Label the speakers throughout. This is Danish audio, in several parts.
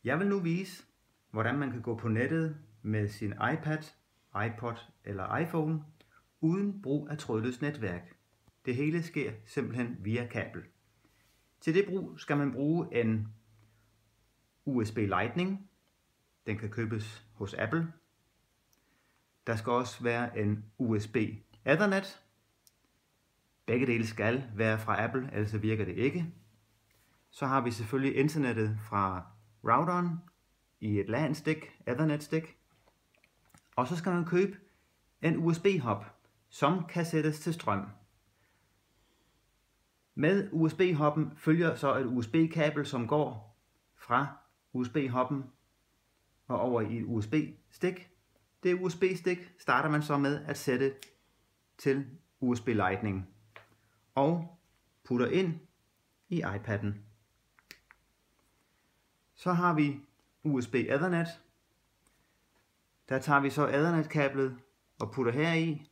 Speaker 1: Jeg vil nu vise, hvordan man kan gå på nettet med sin iPad, iPod eller iPhone uden brug af trådløst netværk. Det hele sker simpelthen via kabel. Til det brug skal man bruge en USB Lightning. Den kan købes hos Apple. Der skal også være en USB Ethernet. Begge dele skal være fra Apple, ellers virker det ikke. Så har vi selvfølgelig internettet fra routeren i et LAN-stik, Ethernet-stik. Og så skal man købe en USB-hub, som kan sættes til strøm. Med USB-hubben følger så et USB-kabel, som går fra USB-hubben og over i et USB-stik. Det USB-stik starter man så med at sætte til USB Lightning og putter ind i iPad'en. Så har vi USB Ethernet. Der tager vi så Ethernet-kablet og putter her i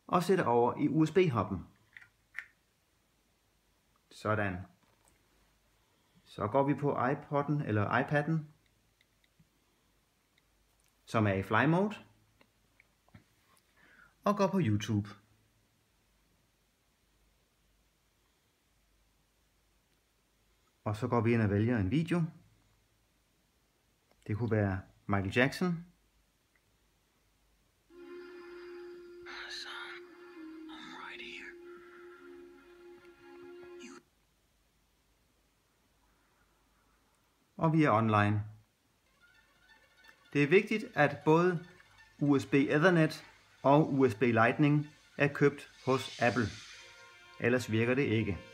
Speaker 1: og sætter over i USB-hubben. Sådan. Så går vi på iPod'en eller iPad'en, som er i fly mode, og går på YouTube. Og så går vi ind og vælger en video. Det kunne være Michael Jackson. Og vi er online. Det er vigtigt, at både USB Ethernet og USB Lightning er købt hos Apple. Ellers virker det ikke.